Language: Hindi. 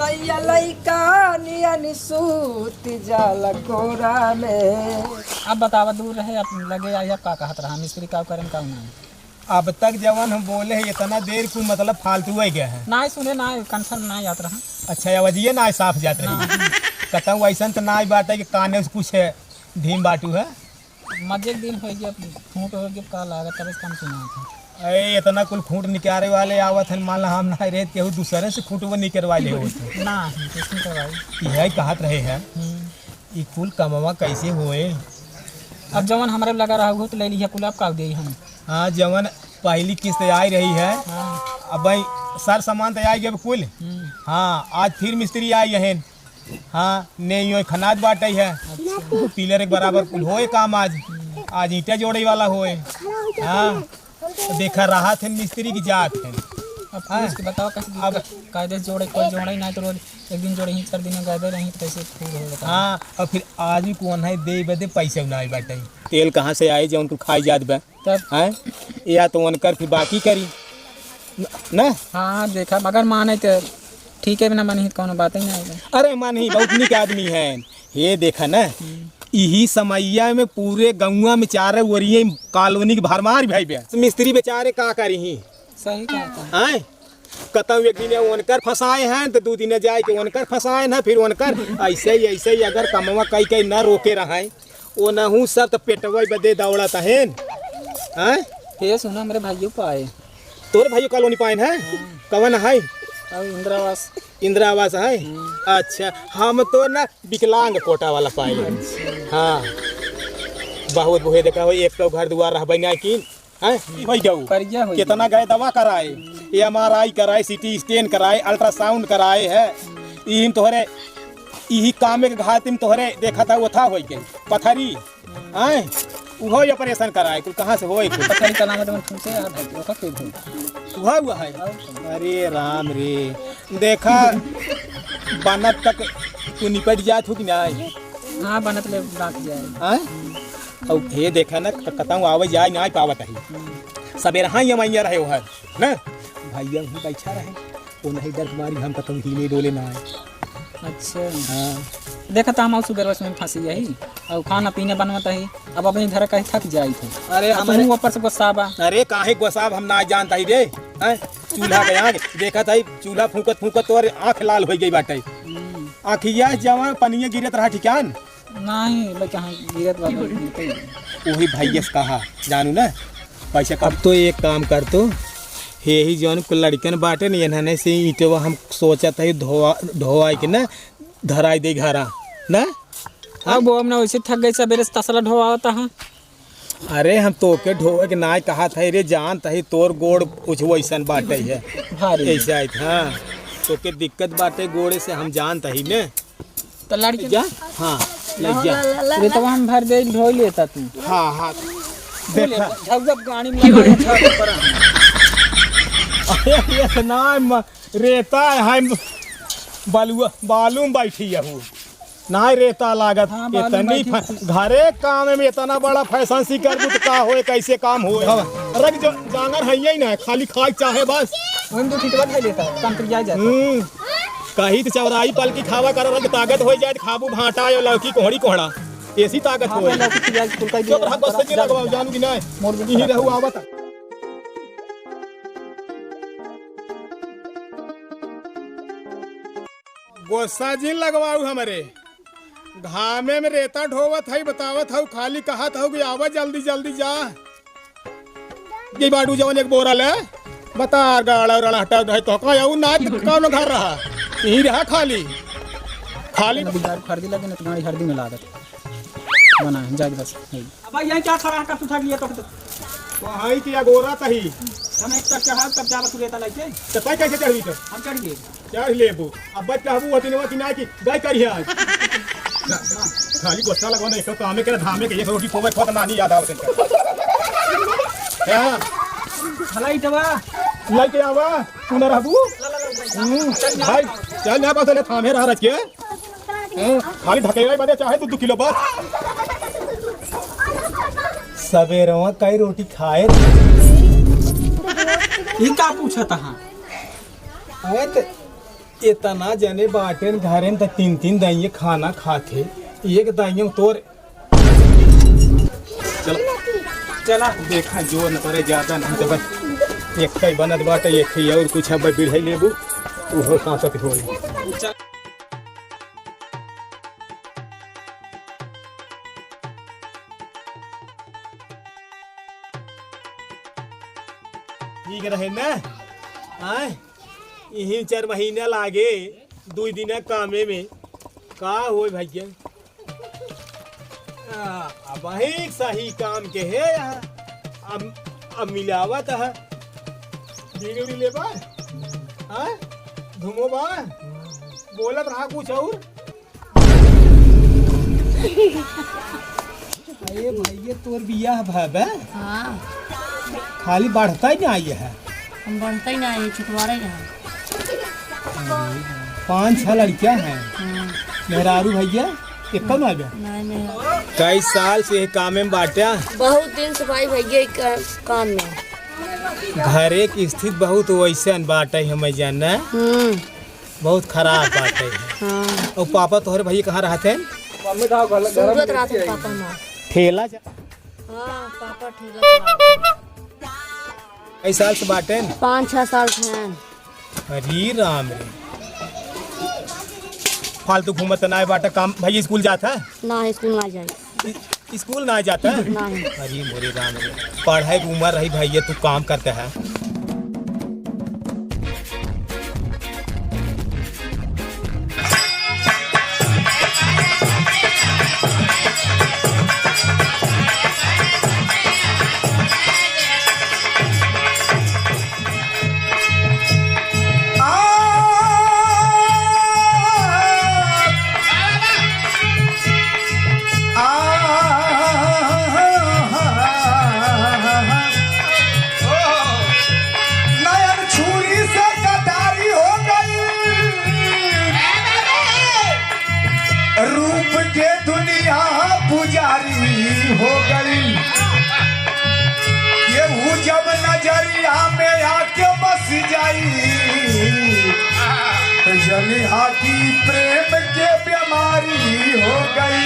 सैया लइका नियन सूत जाला कोरा में। अब बतावा दूर रहे अब लगे आया का कहत रहा मिस्त्री का करन का ना अब तक जवन हम बोले है इतना देर को मतलब फालतू हो गया है ना सुने ना कंफर्म ना याद रहा। अच्छा आवाजिए ना साफ जात रही कहता हूँ ऐसा तो ना बात है कि काने से कुछ है धीम बाटू है मजे दिन हो गया फूट हो गया का लागत तब कम सुना था। अरे इतना कुल खूंट निकाले वाले आवत है मान ला हम ना रहे केहू दूसरे से खूंट वो निकलवा ले ना किसने करवाई यह कहत रहे हैं ये कुल कमवा कैसे हुए। अब जवन हमारे लगा रहा हो तो ले लिया कुल अब का दे हम। हाँ जवन पहली किस्त आई रही है अब भाई सर सामान तो आई गया कुल। हाँ आज फिर मिस्त्री आई है। हाँ नहीं यो खनाज बाटे है पिलर एक बराबर कुल होए काम आज ईंटा जोड़े वाला होए। हाँ तो देखा रहा थे मिस्त्री की जात है। अब इसके बताओ कैसे अब कायदे से जोड़े कोई जोड़े नहीं तो रोज एक दिन जोड़े ही 4 दिन गए रही तो कैसे ठीक होगा। हाँ और फिर आज भी कौन है दे बदे पैसे ना बाटे तेल कहाँ से आए जो उनको खाई जात बा तब है या तो उनकर फिर बाकी करी ना। हाँ देखा अगर माने तो ठीक है ना मानी तो कौन बात ही नहीं। अरे मानी बहुत निक आदमी है ये देखा ना यही समैया में पूरे गौवा में चारे वरिये कॉलोनी के भरमार भाई बे मिस्त्री बेचारे का करी सही कहता है कहता हूँ एक दिन उनकर फंसाए हैं तो 2 दिन जाए के उनकर फंसाए ना फिर उनकर ऐसे ही अगर कमवा कई कई न रोके रहा वो नहू सब तो पेटवा बदे दौड़ता है। ये सुना मेरे भाइयों पाए तोरे भाइयों कॉलोनी पाए है कवन है और इंदिरा आवास है। अच्छा हम तो ना विकलांग कोटा वाला पाए। हाँ बहुत बुहे देखा हो एक तो घर दुआर रह ना कि कितना गए दवा कराए MRI कराए CT स्कैन कराए अल्ट्रासाउंड कराए है यही तोहरे यही काम के घात में तोहरे देखा था वो था हो गई पथरी आए वो ऑपरेशन कराए कुल कहाँ से हो पथरी का नाम तुमसे याद है तो का हुआ हुआ है। अरे राम रे देखा बनत तक तू निपट जात हो कि नहीं। हाँ बनत ले बात जाए और ये देखा ना कहता हूँ आवाज जाए ना पावत है सवेरे हाँ ये मैया रहे हो है ना भैया ही बैठा रहे वो नहीं डर तुम्हारी हम कहता हूँ हिले डोले ना आए। अच्छा हाँ देखा था हम सुगर में फंसी यही और खाना पीने बनवाता ही अब अपनी घर कहीं थक जाई थे। अरे हमारे ऊपर से गुस्साबा अरे काहे गुस्साब हम ना जानता ही रे चूल्हा के आग देखा था चूल्हा फूकत तो आँख लाल हो गई बाटे आँखिया जवा पनिया गिरत रहा ठिकान नहीं भाई कहाँ गिरत वही भैया से कहा जानू ना पैसा अब तो एक काम कर तो यही जौन लड़कन बाटे न इन्हने से ईंटवा हम सोचा था धोआ के ना धराई दे घरा ना। अब वो हमने वैसे थक गई सवेरे से तसला ढोआ होता है। अरे हम तो के ढोए के ना कहा था रे जान तही तोर गोड़ कुछ वैसन बाटे है ऐसा है। हाँ तो के दिक्कत बाटे गोड़े से हम जानता ही ने तो लड़की जा हाँ लग जा ये तो हम भर दे ढो लेता तू। हाँ हाँ देखा जब गाड़ी में ना रेता है बालू में बैठी है ना रेता लागत। हाँ, इतनी घरे काम में इतना बड़ा फैशन सी कर तो का होए कैसे काम होए रख जांगर है ही ना खाली खाई चाहे बस कहीं तो चौराई पल की खावा कर ताकत हो जाए खाबू भाटा या लौकी कोहड़ी कोहड़ा ऐसी ताकत हो जानू कि नहीं रहू आवत गोस्सा जी लगवाऊ हमारे घामे में रेता ढोवत है बतावत है खाली कहत हो कि आवा जल्दी जल्दी जा ये बाडू जवन एक बोरा ले बता गाड़ा रड़ा हटा है तो का आऊ ना कौन घर रहा यही रहा खाली खरीदी लगे ना तुम्हारी हरदी में लागत बना जाए बस अब यहां क्या खड़ा कर तू थक लिया तो हाई किया गोरा तही हम एक तक चढ़ा तब जावत लेता लाइके तो तय कैसे चढ़ी तो हम चढ़ गए चढ़ लेबू अब बच कहबू वतिनवा कि ना कि गई करिए आज खाली गोस्ता लगवाना एक काम के धामे के एक रोटी पोवे खत नानी याद आवत है। हां हलाई तवा लेके आवा तू ना रहबू भाई चल ना बस ले थामे रह रख के खाली ढकेला बदे चाहे तो 2 किलो बस सवेरवा कई रोटी खाए ये का पूछा था। अरे तो इतना जने बाटे घरे में तो 3-3 दाइये खाना खाते, एक दाइयों तोर चला देखा जो न करे ज्यादा नहीं तो बस एक ही बनत बाटे, एक ही और कुछ अब बिढ़ई लेबू वो सांसत होई। ठीक रहे ना आए यही 4 महीने लागे 2 दिन कामे में का हो भैया। अब वही सही काम के है यहाँ अब मिलावत है बीड़ी उड़ी लेबा घूमो बा बोलत रहा कुछ और। अरे भैया तोर बियाह भाबा हाँ खाली बढ़ता ही नहीं है, हम बनता ही नहीं छुटवारे यहाँ 5-6 लड़कियां हैं मेहरारू भैया कितना ना नहीं कई साल से काम में बाटा, बहुत दिन से भाई भैया काम में घरे की स्थिति बहुत वैसे बाटे है मैं जाना बहुत खराब बाटे है। हाँ और पापा तोहरे भैया कहाँ रहते हैं? सूरत रात में पापा हमारा ठेला हाँ पापा ठेला चलाते। कई साल से बाटे 5-6 साल से हैं। अरे राम रे फालतू घूमत ना बाटा काम भैया स्कूल जाता है ना स्कूल ना जाए स्कूल ना जाता है नहीं अरे मोरे राम रे पढ़ाई की उम्र रही भैया तू काम करता है। रूप के दुनिया पुजारी हो गई, ये जब नजरिया में आके बस जाई जनिहा की प्रेम के बीमारी हो गई।